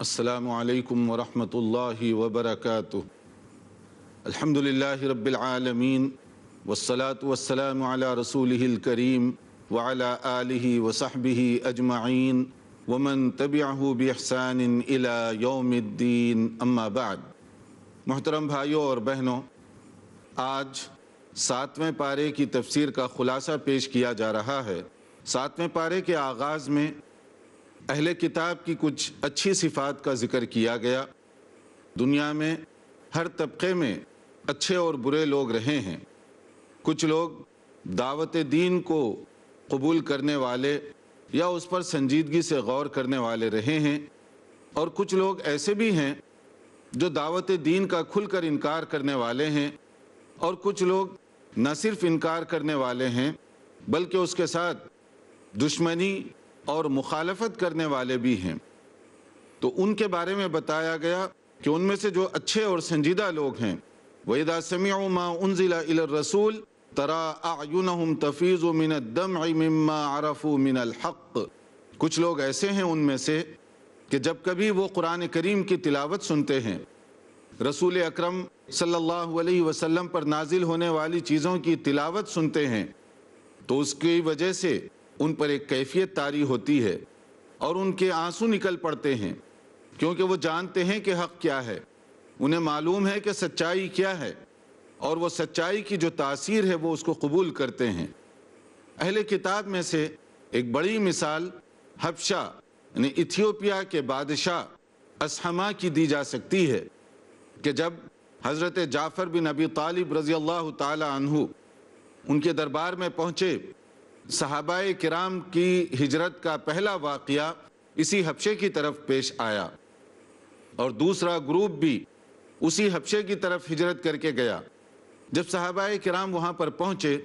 السلام علیکم ورحمۃ اللہ وبرکاتہ۔ الحمدللہ رب العالمین والصلاة والسلام علی رسولہ الکریم وعلی آلہ وصحبہ اجمعین ومن تبعہ بإحسان الی یوم الدین، اما بعد۔ محترم بھائیوں اور بہنوں، آج 7ویں پارے کی تفسیر کا خلاصہ پیش کیا جا رہا ہے۔ 7ویں پارے کے آغاز میں اہل کتاب کی کچھ اچھی صفات کا ذکر کیا گیا۔ دنیا میں ہر طبقے میں اچھے اور برے لوگ رہے ہیں۔ کچھ لوگ دعوت دین کو قبول کرنے والے یا اس پر سنجیدگی سے غور کرنے والے رہے ہیں، اور کچھ لوگ ایسے بھی ہیں جو دعوت دین کا کھل کر انکار کرنے والے ہیں، اور کچھ لوگ نہ صرف انکار کرنے والے ہیں بلکہ اس کے ساتھ دشمنی اور مخالفت کرنے والے بھی ہیں۔ تو ان کے بارے میں بتایا گیا کہ ان میں سے جو اچھے اور سنجیدہ لوگ ہیں، وَإِذَا سَمِعُوا مَا أُنزِلَ إِلَى الرَّسُولِ تَرَىٰ أَعْيُنَهُمْ تَفِيضُ مِنَ الدَّمْعِ مِمَّا عَرَفُوا مِنَ الْحَقِّ۔ کچھ لوگ ایسے ہیں ان میں سے کہ جب کبھی وہ قرآن کریم کی تلاوت سنتے ہیں، رسول اکرم صلی اللہ علیہ وسلم پر نازل ہونے والی چیزوں کی تلاوت سنتے ہیں، تو اس کی وجہ سے ان پر ایک کیفیت طاری ہوتی ہے اور ان کے آنسو نکل پڑتے ہیں، کیونکہ وہ جانتے ہیں کہ حق کیا ہے، انہیں معلوم ہے کہ سچائی کیا ہے، اور وہ سچائی کی جو تاثیر ہے وہ اس کو قبول کرتے ہیں۔ اہل کتاب میں سے ایک بڑی مثال حبشہ یعنی ایتھیوپیا کے بادشاہ اسحما کی دی جا سکتی ہے کہ جب حضرت جعفر بن ابی طالب رضی اللہ تعالی عنہ ان کے دربار میں پہنچے، صحابہ کرام کی ہجرت کا پہلا واقعہ اسی حبشے کی طرف پیش آیا، اور دوسرا گروپ بھی اسی حبشے کی طرف ہجرت کر کے گیا۔ جب صحابہ کرام وہاں پر پہنچے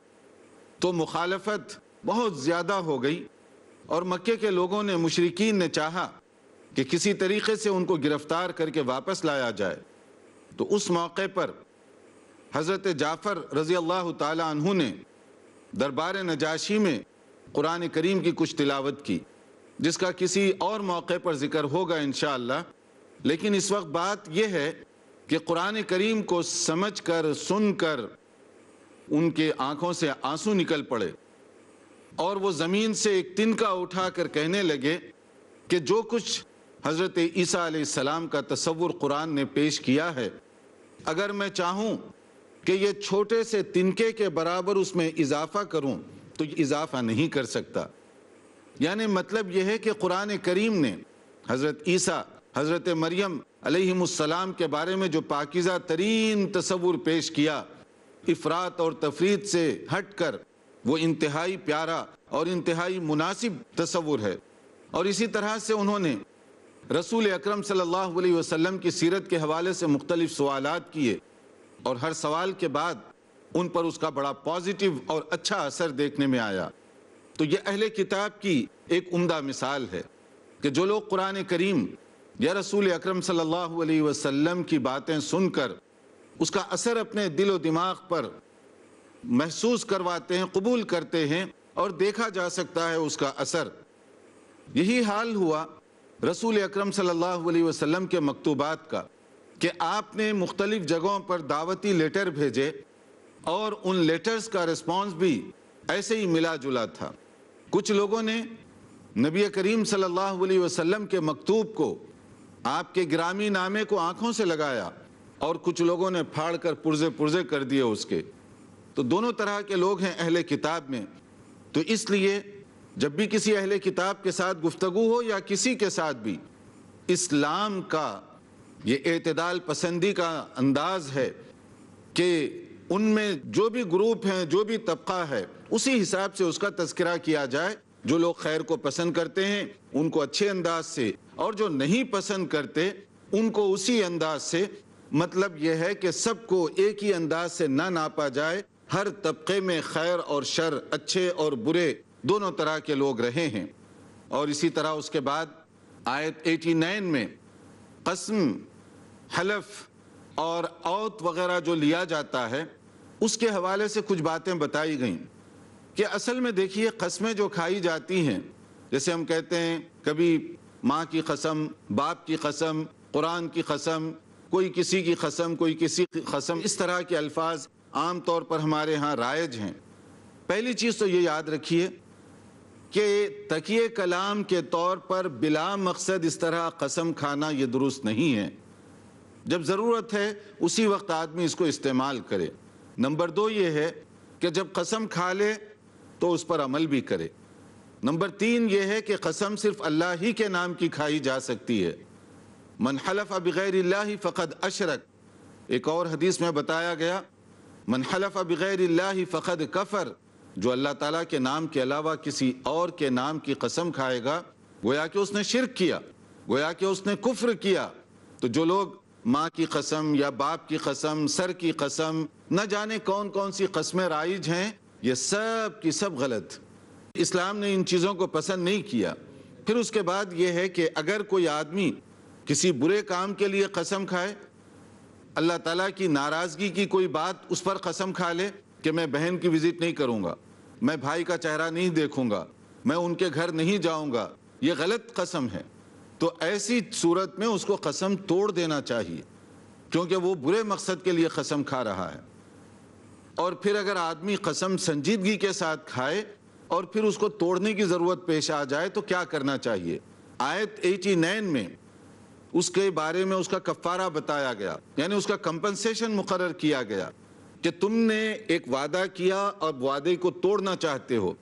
تو مخالفت بہت زیادہ ہو گئی، اور مکے کے لوگوں نے، مشرکین نے چاہا کہ کسی طریقے سے ان کو گرفتار کر کے واپس لایا جائے۔ تو اس موقع پر حضرت جعفر رضی اللہ تعالی عنہ نے دربار نجاشی میں قرآن کریم کی کچھ تلاوت کی، جس کا کسی اور موقع پر ذکر ہوگا انشاءاللہ۔ لیکن اس وقت بات یہ ہے کہ قرآن کریم کو سمجھ کر، سن کر ان کے آنکھوں سے آنسو نکل پڑے، اور وہ زمین سے ایک تنکا اٹھا کر کہنے لگے کہ جو کچھ حضرت عیسیٰ علیہ السلام کا تصور قرآن نے پیش کیا ہے، اگر میں چاہوں کہ یہ چھوٹے سے تنکے کے برابر اس میں اضافہ کروں تو یہ اضافہ نہیں کر سکتا۔ یعنی مطلب یہ ہے کہ قرآن کریم نے حضرت عیسیٰ، حضرت مریم علیہم السلام کے بارے میں جو پاکیزہ ترین تصور پیش کیا، افراط اور تفریط سے ہٹ کر، وہ انتہائی پیارا اور انتہائی مناسب تصور ہے۔ اور اسی طرح سے انہوں نے رسول اکرم صلی اللہ علیہ وسلم کی سیرت کے حوالے سے مختلف سوالات کیے، اور ہر سوال کے بعد ان پر اس کا بڑا پازیٹیو اور اچھا اثر دیکھنے میں آیا۔ تو یہ اہل کتاب کی ایک عمدہ مثال ہے کہ جو لوگ قرآن کریم یا رسول اکرم صلی اللہ علیہ وسلم کی باتیں سن کر اس کا اثر اپنے دل و دماغ پر محسوس کرواتے ہیں، قبول کرتے ہیں، اور دیکھا جا سکتا ہے اس کا اثر۔ یہی حال ہوا رسول اکرم صلی اللہ علیہ وسلم کے مکتوبات کا، کہ آپ نے مختلف جگہوں پر دعوتی لیٹر بھیجے، اور ان لیٹرز کا رسپانس بھی ایسے ہی ملا جلا تھا۔ کچھ لوگوں نے نبی کریم صلی اللہ علیہ وسلم کے مکتوب کو، آپ کے گرامی نامے کو آنکھوں سے لگایا، اور کچھ لوگوں نے پھاڑ کر پرزے پرزے کر دیے اس کے۔ تو دونوں طرح کے لوگ ہیں اہل کتاب میں۔ تو اس لیے جب بھی کسی اہل کتاب کے ساتھ گفتگو ہو یا کسی کے ساتھ بھی، اسلام کا یہ اعتدال پسندی کا انداز ہے کہ ان میں جو بھی گروپ ہیں، جو بھی طبقہ ہے، اسی حساب سے اس کا تذکرہ کیا جائے۔ جو لوگ خیر کو پسند کرتے ہیں ان کو اچھے انداز سے، اور جو نہیں پسند کرتے ان کو اسی انداز سے۔ مطلب یہ ہے کہ سب کو ایک ہی انداز سے نہ ناپا جائے۔ ہر طبقے میں خیر اور شر، اچھے اور برے، دونوں طرح کے لوگ رہے ہیں۔ اور اسی طرح اس کے بعد آیت 89 میں قسم، حلف اور اوت وغیرہ جو لیا جاتا ہے، اس کے حوالے سے کچھ باتیں بتائی گئیں کہ اصل میں دیکھیے، قسمیں جو کھائی جاتی ہیں، جیسے ہم کہتے ہیں کبھی ماں کی قسم، باپ کی قسم، قرآن کی قسم، کوئی کسی کی قسم، کوئی کسی کی قسم، اس طرح کے الفاظ عام طور پر ہمارے ہاں رائج ہیں۔ پہلی چیز تو یہ یاد رکھیے کہ تکیے کلام کے طور پر بلا مقصد اس طرح قسم کھانا یہ درست نہیں ہے۔ جب ضرورت ہے اسی وقت آدمی اس کو استعمال کرے۔ نمبر 2 یہ ہے کہ جب قسم کھا لے تو اس پر عمل بھی کرے۔ نمبر 3 یہ ہے کہ قسم صرف اللہ ہی کے نام کی کھائی جا سکتی ہے۔ من حلف بغیر اللہ فقد اشرک، ایک اور حدیث میں بتایا گیا من حلف بغیر اللہ فقد کفر، جو اللہ تعالیٰ کے نام کے علاوہ کسی اور کے نام کی قسم کھائے گا گویا کہ اس نے شرک کیا، گویا کہ اس نے کفر کیا۔ تو جو لوگ ماں کی قسم یا باپ کی قسم، سر کی قسم، نہ جانے کون کون سی قسمیں رائج ہیں، یہ سب کی سب غلط۔ اسلام نے ان چیزوں کو پسند نہیں کیا۔ پھر اس کے بعد یہ ہے کہ اگر کوئی آدمی کسی برے کام کے لیے قسم کھائے، اللہ تعالیٰ کی ناراضگی کی کوئی بات اس پر قسم کھا لے کہ میں بہن کی وزٹ نہیں کروں گا، میں بھائی کا چہرہ نہیں دیکھوں گا، میں ان کے گھر نہیں جاؤں گا، یہ غلط قسم ہے، تو ایسی صورت میں اس کو قسم توڑ دینا چاہیے، کیونکہ وہ برے مقصد کے لیے قسم کھا رہا ہے۔ اور پھر اگر آدمی قسم سنجیدگی کے ساتھ کھائے اور پھر اس کو توڑنے کی ضرورت پیش آ جائے تو کیا کرنا چاہیے؟ آیت 89 میں اس کے بارے میں اس کا کفارہ بتایا گیا، یعنی اس کا کمپنسیشن مقرر کیا گیا کہ تم نے ایک وعدہ کیا اور وعدے کو توڑنا چاہتے ہو،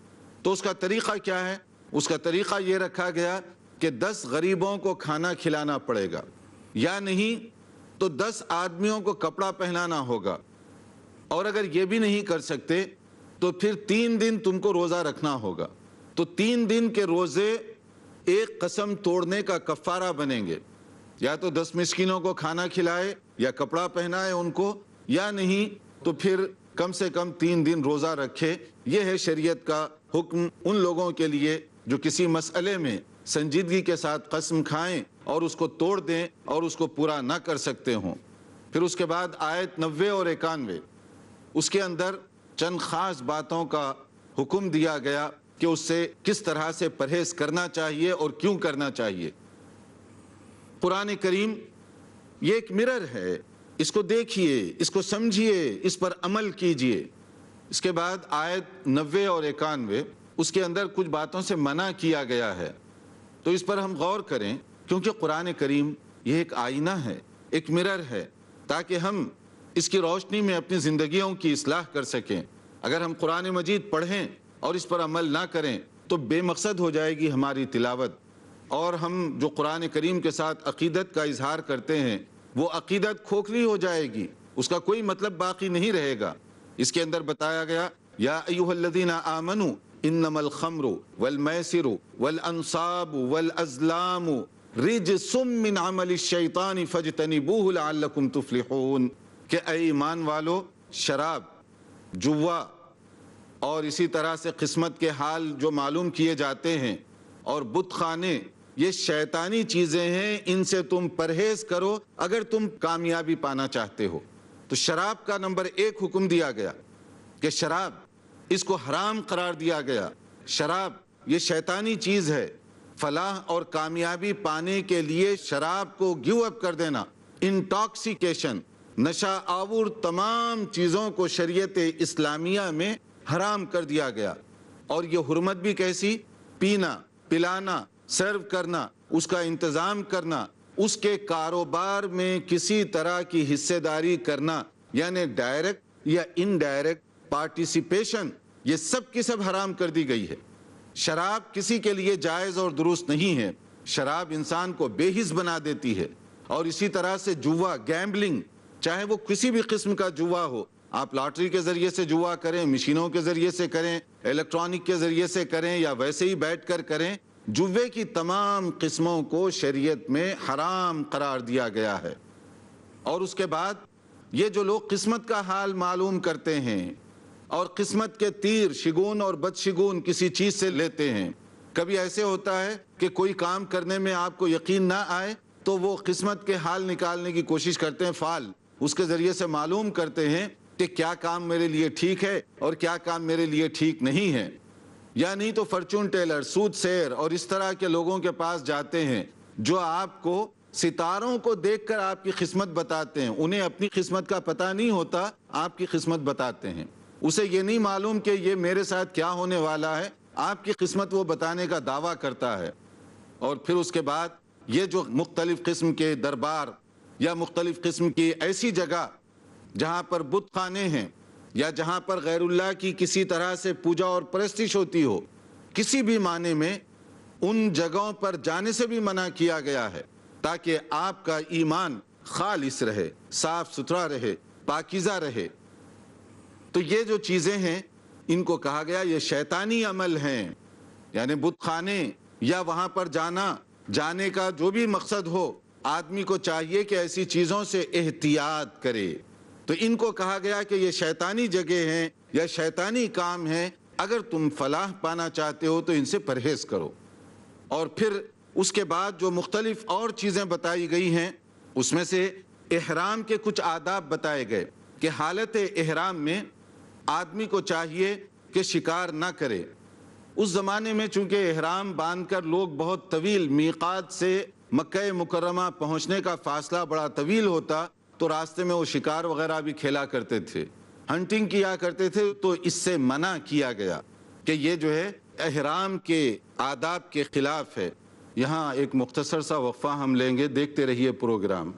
تو اس کا طریقہ کیا ہے؟ اس کا طریقہ یہ رکھا گیا کہ 10 غریبوں کو کھانا کھلانا پڑے گا، یا نہیں تو 10 آدمیوں کو کپڑا پہنانا ہوگا، اور اگر یہ بھی نہیں کر سکتے تو پھر 3 دن تم کو روزہ رکھنا ہوگا۔ تو 3 دن کے روزے ایک قسم توڑنے کا کفارہ بنیں گے، یا تو 10 مسکینوں کو کھانا کھلائے یا کپڑا پہنائے ان کو، یا نہیں تو پھر کم سے کم 3 دن روزہ رکھے۔ یہ ہے شریعت کا حکم ان لوگوں کے لیے جو کسی مسئلے میں سنجیدگی کے ساتھ قسم کھائیں اور اس کو توڑ دیں اور اس کو پورا نہ کر سکتے ہوں۔ پھر اس کے بعد آیت 90 اور 91 اس کے اندر چند خاص باتوں کا حکم دیا گیا کہ اس سے کس طرح سے پرہیز کرنا چاہیے اور کیوں کرنا چاہیے۔ قرآن کریم یہ ایک مرر ہے، اس کو دیکھیے، اس کو سمجھیے، اس پر عمل کیجیے۔ اس کے بعد آیت 90 اور 91 اس کے اندر کچھ باتوں سے منع کیا گیا ہے، تو اس پر ہم غور کریں، کیونکہ قرآن کریم یہ ایک آئینہ ہے، ایک مرر ہے، تاکہ ہم اس کی روشنی میں اپنی زندگیوں کی اصلاح کر سکیں۔ اگر ہم قرآن مجید پڑھیں اور اس پر عمل نہ کریں تو بے مقصد ہو جائے گی ہماری تلاوت، اور ہم جو قرآن کریم کے ساتھ عقیدت کا اظہار کرتے ہیں وہ عقیدت کھوکھلی ہو جائے گی، اس کا کوئی مطلب باقی نہیں رہے گا۔ اس کے اندر بتایا گیا یا ایھا الذین آمنوا انما الخمر والمیسر والانصاب والازلام رجس من عمل الشیطان فاجتنبوہ لعلکم تفلحون، کہ اے ایمان والو، شراب، جوا اور اسی طرح سے قسمت کے حال جو معلوم کیے جاتے ہیں اور بت خانے، یہ شیطانی چیزیں ہیں، ان سے تم پرہیز کرو اگر تم کامیابی پانا چاہتے ہو۔ تو شراب کا نمبر 1 حکم دیا گیا کہ شراب، اس کو حرام قرار دیا گیا۔ شراب یہ شیطانی چیز ہے، فلاح اور کامیابی پانے کے لیے شراب کو گیو اپ کر دینا، انٹاکسیکیشن، نشہ آور تمام چیزوں کو شریعت اسلامیہ میں حرام کر دیا گیا۔ اور یہ حرمت بھی کیسی؟ پینا، پلانا، سرو کرنا، اس کا انتظام کرنا، اس کے کاروبار میں کسی طرح کی حصے داری کرنا، یعنی ڈائریکٹ یا انڈائریکٹ پارٹیسپیشن، یہ سب کی سب حرام کر دی گئی ہے۔ شراب کسی کے لیے جائز اور درست نہیں ہے، شراب انسان کو بے حس بنا دیتی ہے۔ اور اسی طرح سے جوا، گیمبلنگ، چاہے وہ کسی بھی قسم کا جوا ہو، آپ لاٹری کے ذریعے سے جوا کریں، مشینوں کے ذریعے سے کریں، الیکٹرانک کے ذریعے سے کریں، یا ویسے ہی بیٹھ کر کریں، جوے کی تمام قسموں کو شریعت میں حرام قرار دیا گیا ہے۔ اور اس کے بعد یہ جو لوگ قسمت کا حال معلوم کرتے ہیں اور قسمت کے تیر شگون اور بدشگون کسی چیز سے لیتے ہیں، کبھی ایسے ہوتا ہے کہ کوئی کام کرنے میں آپ کو یقین نہ آئے تو وہ قسمت کے حال نکالنے کی کوشش کرتے ہیں، فال اس کے ذریعے سے معلوم کرتے ہیں کہ کیا کام میرے لیے ٹھیک ہے اور کیا کام میرے لیے ٹھیک نہیں ہے۔ یا نہیں تو فرچون ٹیلر، سود سیر اور اس طرح کے لوگوں کے پاس جاتے ہیں جو آپ کو ستاروں کو دیکھ کر آپ کی قسمت بتاتے ہیں. انہیں اپنی قسمت کا پتہ نہیں ہوتا، آپ کی قسمت بتاتے ہیں. اسے یہ نہیں معلوم کہ یہ میرے ساتھ کیا ہونے والا ہے، آپ کی قسمت وہ بتانے کا دعویٰ کرتا ہے. اور پھر اس کے بعد یہ جو مختلف قسم کے دربار یا مختلف قسم کی ایسی جگہ جہاں پر بت خانے ہیں یا جہاں پر غیر اللہ کی کسی طرح سے پوجا اور پرستش ہوتی ہو، کسی بھی معنی میں ان جگہوں پر جانے سے بھی منع کیا گیا ہے تاکہ آپ کا ایمان خالص رہے، صاف ستھرا رہے، پاکیزہ رہے. تو یہ جو چیزیں ہیں ان کو کہا گیا یہ شیطانی عمل ہیں. یعنی بت خانے یا وہاں پر جانے کا جو بھی مقصد ہو، آدمی کو چاہیے کہ ایسی چیزوں سے احتیاط کرے. تو ان کو کہا گیا کہ یہ شیطانی جگہ ہیں یا شیطانی کام ہیں، اگر تم فلاح پانا چاہتے ہو تو ان سے پرہیز کرو. اور پھر اس کے بعد جو مختلف اور چیزیں بتائی گئی ہیں اس میں سے احرام کے کچھ آداب بتائے گئے کہ حالت احرام میں آدمی کو چاہیے کہ شکار نہ کرے. اس زمانے میں چونکہ احرام باندھ کر لوگ بہت طویل میقات سے مکہ مکرمہ پہنچنے کا فاصلہ بڑا طویل ہوتا، تو راستے میں وہ شکار وغیرہ بھی کھیلا کرتے تھے، ہنٹنگ کیا کرتے تھے. تو اس سے منع کیا گیا کہ یہ جو ہے احرام کے آداب کے خلاف ہے. یہاں ایک مختصر سا وقفہ ہم لیں گے، دیکھتے رہیے programme.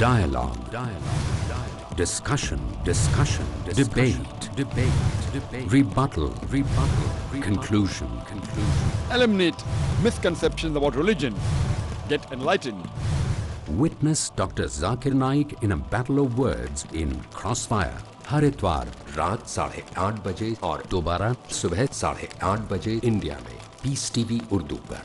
Dialogue. Discussion. Debate. Rebuttal. Conclusion. Eliminate misconceptions about religion. Get enlightened. Witness Dr. Zakir Naik in a battle of words in Crossfire. ہر اتوار رات 8:30 بجے اور دوبارہ صبح 8:30 بجے انڈیا میں پیس ٹی وی اردو پر.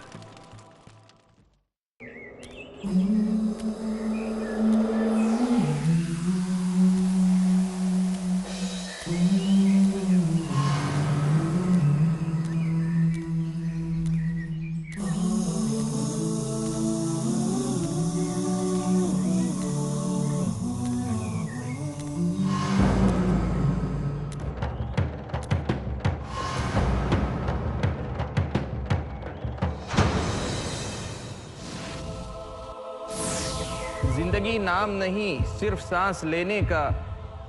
زندگی نام نہیں صرف سانس لینے کا،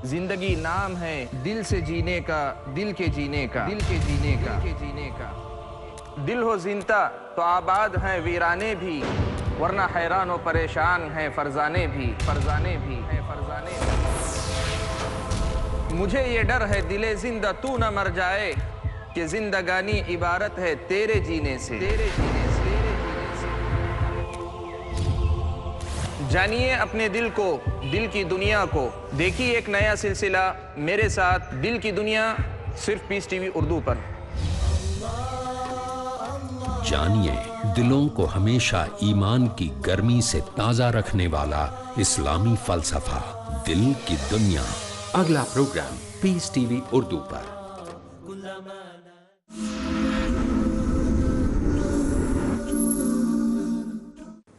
زندگی نام ہے دل سے جینے کا، دل کے جینے کا، دل کے جینے کا، دل کے جینے کا. دل ہو زندہ تو آباد ہیں ویرانے بھی، ورنہ حیران و پریشان ہیں فرزانے بھی، فرزانے بھی ہیں فرزانے بھی. مجھے یہ ڈر ہے دل زندہ تو نہ مر جائے، کہ زندگانی عبارت ہے تیرے جینے سے، تیرے جینے سے. جانیے اپنے دل کو، دل کی دنیا کو. دیکھیے ایک نیا سلسلہ میرے ساتھ، دل کی دنیا، صرف پیس ٹی وی اردو پر. جانیے دلوں کو ہمیشہ ایمان کی گرمی سے تازہ رکھنے والا اسلامی فلسفہ دل کی دنیا. اگلا پروگرام پیس ٹی وی اردو پر.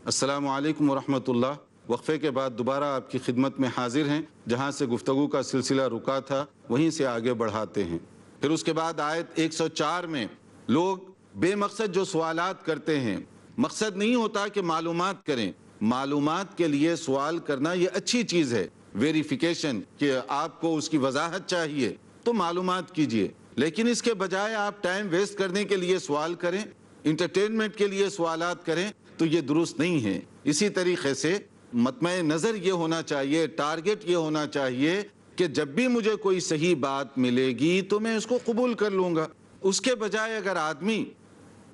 السلام علیکم ورحمۃ اللہ. وقفے کے بعد دوبارہ آپ کی خدمت میں حاضر ہیں. جہاں سے گفتگو کا سلسلہ رکا تھا وہیں سے آگے بڑھاتے ہیں. پھر اس کے بعد آیت 104 میں لوگ بے مقصد جو سوالات کرتے ہیں، مقصد نہیں ہوتا کہ معلومات کریں. معلومات کے لیے سوال کرنا یہ اچھی چیز ہے، ویریفیکیشن، کہ آپ کو اس کی وضاحت چاہیے تو معلومات کیجئے. لیکن اس کے بجائے آپ ٹائم ویسٹ کرنے کے لیے سوال کریں، انٹرٹینمنٹ کے لیے سوالات کریں، تو یہ درست نہیں ہے. اسی طریقے سے مطمع نظر یہ ہونا چاہیے، ٹارگٹ یہ ہونا چاہیے کہ جب بھی مجھے کوئی صحیح بات ملے گی تو میں اس کو قبول کر لوں گا. اس کے بجائے اگر آدمی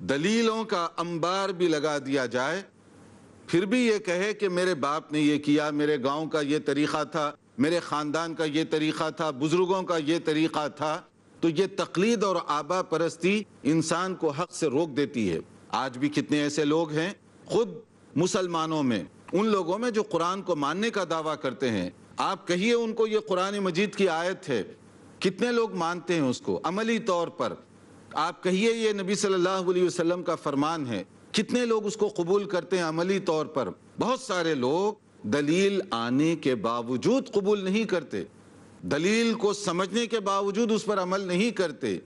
دلیلوں کا انبار بھی لگا دیا جائے، پھر بھی یہ کہے کہ میرے باپ نے یہ کیا، میرے گاؤں کا یہ طریقہ تھا، میرے خاندان کا یہ طریقہ تھا، بزرگوں کا یہ طریقہ تھا، تو یہ تقلید اور آبا پرستی انسان کو حق سے روک دیتی ہے. آج بھی کتنے ایسے لوگ ہیں خود مسلمانوں میں، ان لوگوں میں جو قرآن کو ماننے کا دعویٰ کرتے ہیں، آپ کہیے ان کو یہ قرآن مجید کی آیت ہے، کتنے لوگ مانتے ہیں اس کو عملی طور پر؟ آپ کہیے یہ نبی صلی اللہ علیہ وسلم کا فرمان ہے، کتنے لوگ اس کو قبول کرتے ہیں عملی طور پر؟ بہت سارے لوگ دلیل آنے کے باوجود قبول نہیں کرتے، دلیل کو سمجھنے کے باوجود اس پر عمل نہیں کرتے۔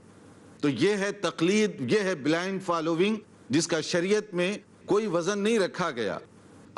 تو یہ ہے تقلید، یہ ہے بلائنڈ فالوونگ، جس کا شریعت میں کوئی وزن نہیں رکھا گیا۔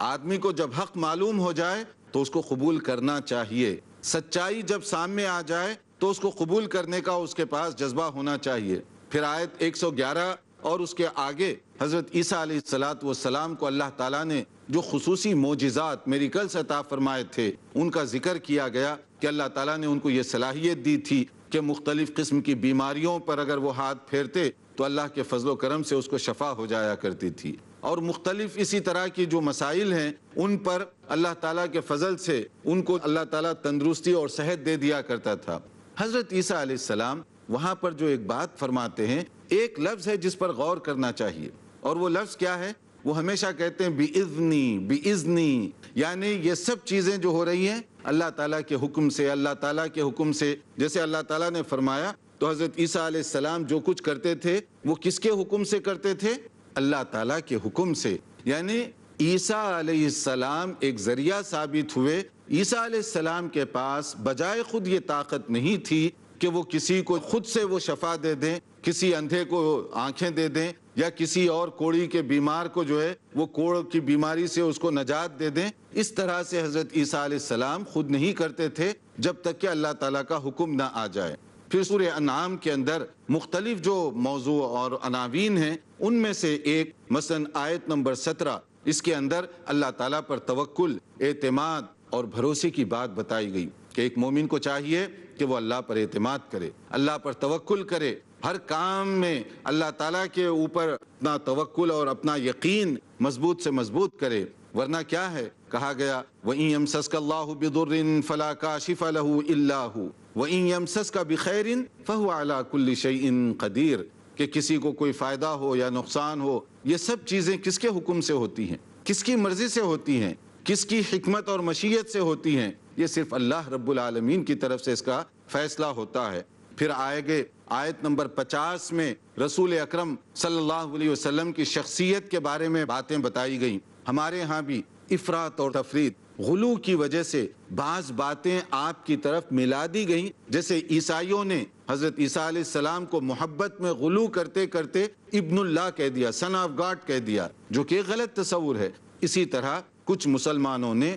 آدمی کو جب حق معلوم ہو جائے تو اس کو قبول کرنا چاہیے، سچائی جب سامنے آ جائے تو اس کو قبول کرنے کا اس کے پاس جذبہ ہونا چاہیے۔ پھر آیت 111 اور اس کے آگے حضرت عیسیٰ علیہ السلام کو اللہ تعالیٰ نے جو خصوصی معجزات میریکلز عطا فرمائے تھے ان کا ذکر کیا گیا کہ اللہ تعالیٰ نے ان کو یہ صلاحیت دی تھی کہ مختلف قسم کی بیماریوں پر اگر وہ ہاتھ پھیرتے تو اللہ کے فضل و کرم سے اس کو شفا ہو جایا کرتی تھی، اور مختلف اسی طرح کی جو مسائل ہیں ان پر اللہ تعالیٰ کے فضل سے ان کو اللہ تعالیٰ تندرستی اور صحت دے دیا کرتا تھا۔ حضرت عیسیٰ علیہ السلام وہاں پر جو ایک بات فرماتے ہیں، ایک لفظ ہے جس پر غور کرنا چاہیے، اور وہ لفظ کیا ہے؟ وہ ہمیشہ کہتے ہیں بِإِذْنِي، یعنی یہ سب چیزیں جو ہو رہی ہیں اللہ تعالیٰ کے حکم سے، اللہ تعالیٰ کے حکم سے۔ جیسے اللہ تعالیٰ نے فرمایا تو حضرت عیسیٰ علیہ السلام جو کچھ کرتے تھے وہ کس کے حکم سے کرتے تھے؟ اللہ تعالیٰ کے حکم سے۔ یعنی عیسیٰ علیہ السلام ایک ذریعہ ثابت ہوئے۔ عیسیٰ علیہ السلام کے پاس بجائے خود یہ طاقت نہیں تھی کہ وہ کسی کو خود سے وہ شفا دے دیں، کسی اندھے کو آنکھیں دے دیں، یا کسی اور کوڑی کے بیمار کو جو ہے وہ کوڑ کی بیماری سے اس کو نجات دے دیں۔ اس طرح سے حضرت عیسیٰ علیہ السلام خود نہیں کرتے تھے جب تک کہ اللہ تعالیٰ کا حکم نہ آ جائے۔ پھر سورہ انعام کے اندر مختلف جو موضوع اور عناوین ہیں ان میں سے ایک مثلا آیت نمبر 17، اس کے اندر اللہ تعالیٰ پر توکل، اعتماد اور بھروسے کی بات بتائی گئی کہ ایک مومن کو چاہیے کہ وہ اللہ پر اعتماد کرے، اللہ پر توکل کرے، ہر کام میں اللہ تعالیٰ کے اوپر اپنا توکل اور اپنا یقین مضبوط سے مضبوط کرے، ورنہ کیا ہے کہا گیا وَإِن يَمْسَسْكَ اللَّهُ بِضُرٍّ فَلَا كَاشِفَ لَهُ إِلَّا هُوَ وَإِن يَمْسَسْكَ بِخَيْرٍ فَهُوَ عَلَى كُلِّ شَيْءٍ قَدِيرٌ، کہ کسی کو کوئی فائدہ ہو یا نقصان ہو، یہ سب چیزیں کس کے حکم سے ہوتی ہیں، کس کی مرضی سے ہوتی ہیں، کس کی حکمت اور مشیت سے ہوتی ہیں؟ یہ صرف اللہ رب العالمین کی طرف سے اس کا فیصلہ ہوتا ہے۔ پھر آگے آیت نمبر 50 میں رسول اکرم صلی اللہ علیہ وسلم کی شخصیت کے بارے میں باتیں بتائی گئیں۔ ہمارے ہاں بھی افراط اور تفریط، غلو کی وجہ سے بعض باتیں آپ کی طرف ملا دی گئیں، جیسے عیسائیوں نے حضرت عیسیٰ علیہ السلام کو محبت میں غلو کرتے کرتے ابن اللہ کہہ دیا، سن آف گاڈ کہہ دیا، جو کہ غلط تصور ہے۔ اسی طرح کچھ مسلمانوں نے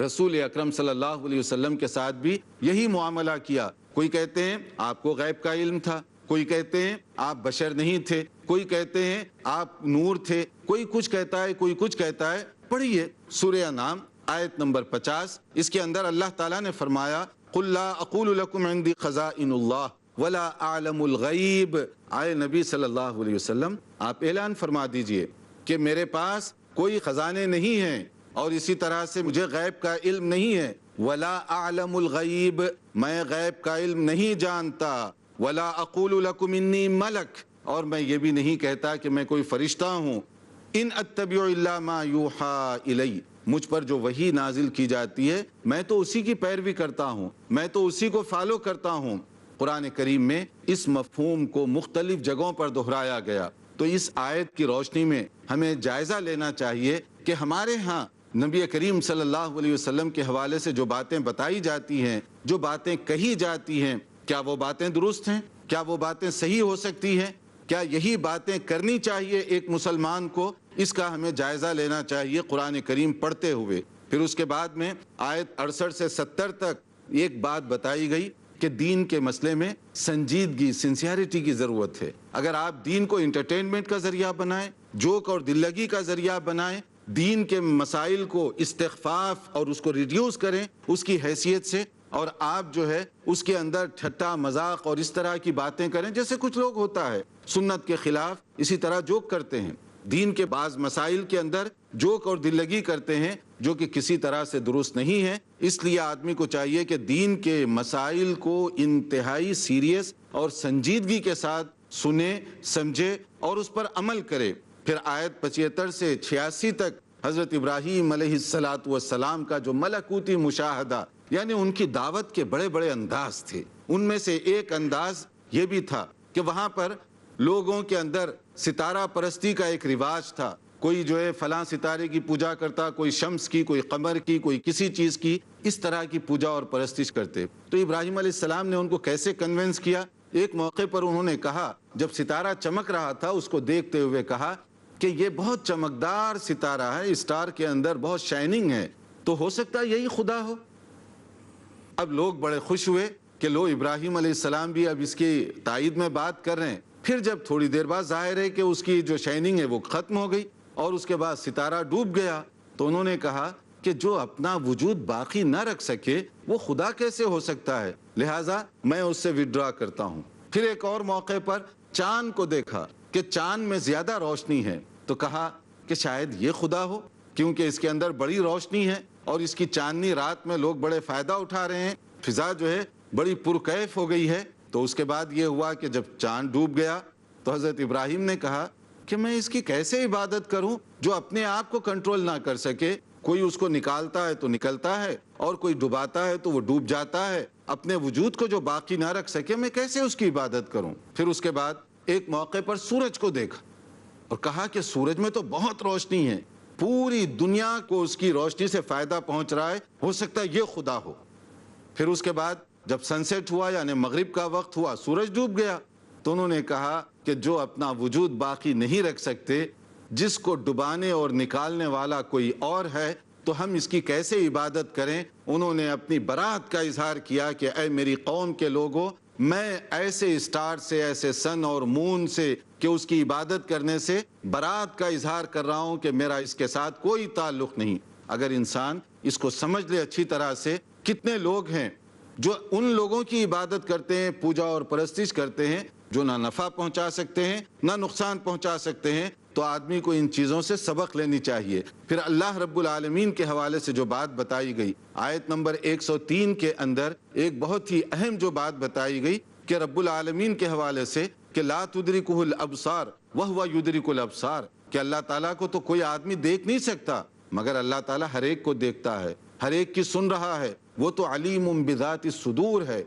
رسول اکرم صلی اللہ علیہ وسلم کے ساتھ بھی یہی معاملہ کیا۔ کوئی کہتے ہیں آپ کو غیب کا علم تھا، کوئی کہتے ہیں آپ بشر نہیں تھے، کوئی کہتے ہیں آپ نور تھے، کوئی کچھ کہتا ہے، کوئی کچھ کہتا ہے۔ پڑھیے سورہ انعام آیت نمبر 50، اس کے اندر اللہ تعالیٰ نے فرمایا قُلْ لَا أَقُولُ لَكُمْ عِنْدِي خَزَائِنُ اللَّهِ وَلَا أَعْلَمُ الْغَيْبِ۔ آئے نبی صلی اللہ علیہ وسلم آپ اعلان فرما دیجئے کہ میرے پاس کوئی خزانے نہیں ہیں، اور اسی طرح سے مجھے غیب کا علم نہیں ہے۔ وَلَا أَعْلَمُ الْغَيْبِ، میں غیب کا علم نہیں جانتا۔ وَلَا أَقُولُ لَكُمْ إِنِّي مَلَكٌ، اور میں یہ بھی نہیں کہتا کہ میں کوئی فرشتہ ہوں۔ إِنْ أَتَّبِعُ إِلَّا مَا يُوحَىٰ إِلَيَّ، مجھ پر جو وحی نازل کی جاتی ہے میں تو اسی کی پیروی کرتا ہوں، میں تو اسی کو فالو کرتا ہوں۔ قرآن کریم میں اس مفہوم کو مختلف جگہوں پر دہرایا گیا۔ تو اس آیت کی روشنی میں ہمیں جائزہ لینا چاہیے کہ ہمارے ہاں نبی کریم صلی اللہ علیہ وسلم کے حوالے سے جو باتیں بتائی جاتی ہیں، جو باتیں کہی جاتی ہیں، کیا وہ باتیں درست ہیں؟ کیا وہ باتیں صحیح ہو سکتی ہیں؟ کیا یہی باتیں کرنی چاہیے ایک مسلمان کو؟ اس کا ہمیں جائزہ لینا چاہیے قرآن کریم پڑھتے ہوئے۔ پھر اس کے بعد میں آیت 68 سے 70 تک ایک بات بتائی گئی کہ دین کے مسئلے میں سنجیدگی، سنسیئرٹی کی ضرورت ہے۔ اگر آپ دین کو انٹرٹینمنٹ کا ذریعہ بنائیں، جوک اور دل لگی کا ذریعہ بنائیں، دین کے مسائل کو استخفاف اور اس کو ریڈیوس کریں اس کی حیثیت سے، اور آپ جو ہے اس کے اندر ٹھٹا مذاق اور اس طرح کی باتیں کریں، جیسے کچھ لوگ ہوتا ہے سنت کے خلاف اسی طرح جوک کرتے ہیں، دین کے بعض مسائل کے اندر جوک اور دل لگی کرتے ہیں جو کہ کسی طرح سے درست نہیں ہے۔ اس لیے آدمی کو چاہیے کہ دین کے مسائل کو انتہائی سیریس اور سنجیدگی کے ساتھ سنے سمجھے اور اس پر عمل کرے۔ پھر آیت 75 سے 86 تک حضرت ابراہیم علیہ السلام کا جو ملکوتی مشاہدہ، یعنی ان کی دعوت کے بڑے بڑے انداز تھے۔ ان میں سے ایک انداز یہ بھی تھا کہ وہاں پر لوگوں کے اندر ستارہ پرستی کا ایک رواج تھا۔ کوئی جو ہے فلاں ستارے کی پوجا کرتا، کوئی شمس کی، کوئی قمر کی، کوئی کسی چیز کی، اس طرح کی پوجا اور پرستش کرتے۔ تو ابراہیم علیہ السلام نے ان کو کیسے کنونس کیا؟ ایک موقع پر انہوں نے کہا، جب ستارہ چمک رہا تھا اس کو دیکھتے ہوئے کہا کہ یہ بہت چمکدار ستارہ ہے، اسٹار کے اندر بہت شائننگ ہے، تو ہو سکتا ہے یہی خدا ہو۔ اب لوگ بڑے خوش ہوئے کہ لو ابراہیم علیہ السلام بھی اب اس کی تائید میں بات کر رہے ہیں۔ پھر جب تھوڑی دیر بعد ظاہر ہے کہ اس کی جو شائننگ ہے وہ ختم ہو گئی اور اس کے بعد ستارہ ڈوب گیا، تو انہوں نے کہا کہ جو اپنا وجود باقی نہ رکھ سکے وہ خدا کیسے ہو سکتا ہے، لہٰذا میں اس سے وڈرا کرتا ہوں۔ پھر ایک اور موقع پر چاند کو دیکھا کہ چاند میں زیادہ روشنی ہے، تو کہا کہ شاید یہ خدا ہو، کیونکہ اس کے اندر بڑی روشنی ہے اور اس کی چاندنی رات میں لوگ بڑے فائدہ اٹھا رہے ہیں، فضا جو ہے بڑی پرکیف ہو گئی ہے۔ تو اس کے بعد یہ ہوا کہ جب چاند ڈوب گیا تو حضرت ابراہیم نے کہا کہ میں اس کی کیسے عبادت کروں جو اپنے آپ کو کنٹرول نہ کر سکے، کوئی اس کو نکالتا ہے تو نکلتا ہے اور کوئی ڈباتا ہے تو وہ ڈوب جاتا ہے، اپنے وجود کو جو باقی نہ رکھ سکے میں کیسے اس کی عبادت کروں۔ پھر اس کے بعد ایک موقع پر سورج کو دیکھا اور کہا کہ سورج میں تو بہت روشنی ہے، پوری دنیا کو اس کی روشنی سے فائدہ پہنچ رہا ہے، ہو سکتا ہے یہ خدا ہو۔ پھر اس کے بعد جب سن سیٹ ہوا یعنی مغرب کا وقت ہوا، سورج ڈوب گیا، تو انہوں نے کہا کہ جو اپنا وجود باقی نہیں رکھ سکتے، جس کو ڈبانے اور نکالنے والا کوئی اور ہے، تو ہم اس کی کیسے عبادت کریں۔ انہوں نے اپنی برات کا اظہار کیا کہ اے میری قوم کے لوگوں، میں ایسے اسٹار سے، ایسے سن اور مون سے کہ اس کی عبادت کرنے سے برات کا اظہار کر رہا ہوں کہ میرا اس کے ساتھ کوئی تعلق نہیں۔ اگر انسان اس کو سمجھ لے اچھی طرح سے، کتنے لوگ ہیں جو ان لوگوں کی عبادت کرتے ہیں، پوجا اور پرستش کرتے ہیں جو نہ نفع پہنچا سکتے ہیں نہ نقصان پہنچا سکتے ہیں، تو آدمی کو ان چیزوں سے سبق لینی چاہیے۔ پھر اللہ رب العالمین کے حوالے سے جو بات بتائی گئی آیت نمبر 103 کے اندر، ایک بہت ہی اہم جو بات بتائی گئی کہ رب العالمین کے حوالے سے کہ لا تدرکہ الابصار وہو یدرک الابصار، کہ اللہ تعالیٰ کو تو کوئی آدمی دیکھ نہیں سکتا مگر اللہ تعالیٰ ہر ایک کو دیکھتا ہے، ہر ایک کی سن رہا ہے، وہ تو علیم بذات الصدور ہے،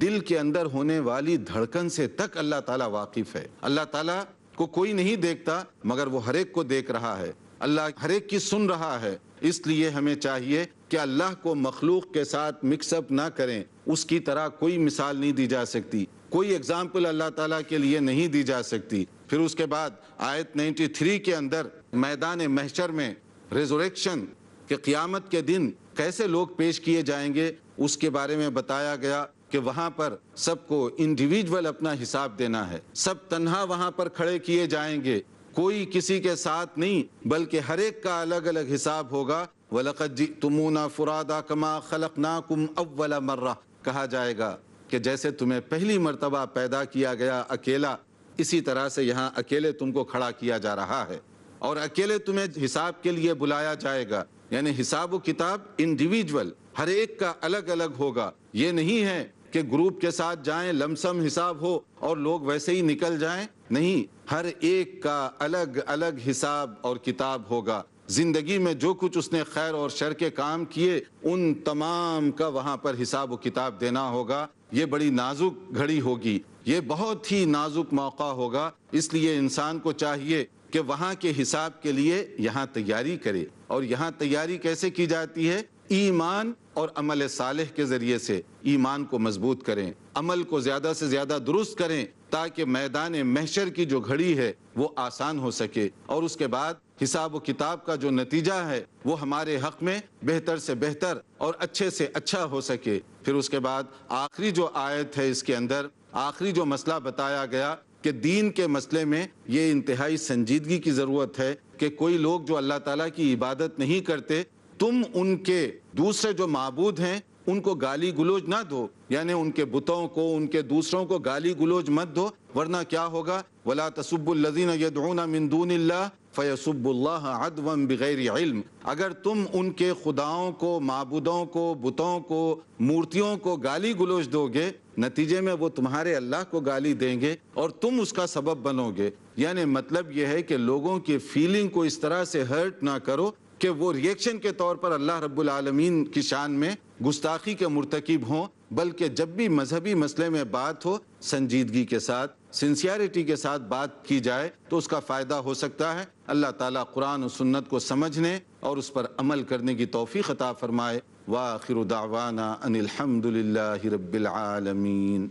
دل کے اندر ہونے والی دھڑکن سے تک اللہ تعالیٰ واقف ہے۔ اللہ تعالیٰ کو کوئی نہیں دیکھتا مگر وہ ہر ایک کو دیکھ رہا ہے، اللہ ہر ایک کی سن رہا ہے۔ اس لیے ہمیں چاہیے کہ اللہ کو مخلوق کے ساتھ مکس اپ نہ کریں، اس کی طرح کوئی مثال نہیں دی جا سکتی، کوئی اگزامپل اللہ تعالیٰ کے لیے نہیں دی جا سکتی۔ پھر اس کے بعد آیت 93 کے اندر میدان محشر میں ریزوریکشن کہ قیامت کے دن کیسے لوگ پیش کیے جائیں گے، اس کے بارے میں بتایا گیا کہ وہاں پر سب کو انڈیویجول اپنا حساب دینا ہے، سب تنہا وہاں پر کھڑے کیے جائیں گے، کوئی کسی کے ساتھ نہیں، بلکہ ہر ایک کا الگ الگ حساب ہوگا۔ وَلَقَدْ جِئْتُمُونَا فُرَادَىٰ كَمَا خَلَقْنَاكُمْ أَوَّلَ مَرَّةٍ، کہا جائے گا کہ جیسے تمہیں پہلی مرتبہ پیدا کیا گیا اکیلا، اسی طرح سے یہاں اکیلے تم کو کھڑا کیا جا رہا ہے اور اکیلے تمہیں حساب کے لیے بلایا جائے گا، یعنی حساب و کتاب انڈیویجول، ہر ایک کا الگ الگ ہوگا۔ یہ نہیں ہے کہ گروپ کے ساتھ جائیں لمسم حساب ہو اور لوگ ویسے ہی نکل جائیں، نہیں، ہر ایک کا الگ الگ حساب اور کتاب ہوگا۔ زندگی میں جو کچھ اس نے خیر اور شر کے کام کیے ان تمام کا وہاں پر حساب و کتاب دینا ہوگا۔ یہ بڑی نازک گھڑی ہوگی، یہ بہت ہی نازک موقع ہوگا، اس لیے انسان کو چاہیے کہ وہاں کے حساب کے لیے یہاں تیاری کرے۔ اور یہاں تیاری کیسے کی جاتی ہے؟ ایمان اور عمل صالح کے ذریعے سے ایمان کو مضبوط کریں، عمل کو زیادہ سے زیادہ درست کریں تاکہ میدان محشر کی جو گھڑی ہے وہ آسان ہو سکے، اور اس کے بعد حساب و کتاب کا جو نتیجہ ہے وہ ہمارے حق میں بہتر سے بہتر اور اچھے سے اچھا ہو سکے۔ پھر اس کے بعد آخری جو آیت ہے اس کے اندر آخری جو مسئلہ بتایا گیا کہ دین کے مسئلے میں یہ انتہائی سنجیدگی کی ضرورت ہے کہ کوئی لوگ جو اللہ تعالیٰ کی عبادت نہیں کرتے، تم ان کے دوسرے جو معبود ہیں ان کو گالی گلوچ نہ دو، یعنی ان کے بتوں کو، ان کے دوسروں کو گالی گلوچ مت دو، ورنہ کیا ہوگا؟ وَلَا تَسُبُّوا الَّذِينَ يَدْعُونَ مِن دُونِ اللَّهِ فَيَسُبُّوا اللَّهَ عَدْوًا بِغَيْرِ عِلْمٍ۔ اگر تم ان کے خداؤں کو، معبودوں کو، بتوں کو، مورتیوں کو گالی گلوچ دو گے، نتیجے میں وہ تمہارے اللہ کو گالی دیں گے اور تم اس کا سبب بنو گے۔ یعنی مطلب یہ ہے کہ لوگوں کی فیلنگ کو اس طرح سے ہرٹ نہ کرو کہ وہ ریئیکشن کے طور پر اللہ رب العالمین کی شان میں گستاخی کے مرتکب ہوں، بلکہ جب بھی مذہبی مسئلے میں بات ہو سنجیدگی کے ساتھ، سنسیئرٹی کے ساتھ بات کی جائے تو اس کا فائدہ ہو سکتا ہے۔ اللہ تعالیٰ قرآن و سنت کو سمجھنے اور اس پر عمل کرنے کی توفیق عطا فرمائے۔ وآخر دعوانا ان الحمد للہ رب العالمین۔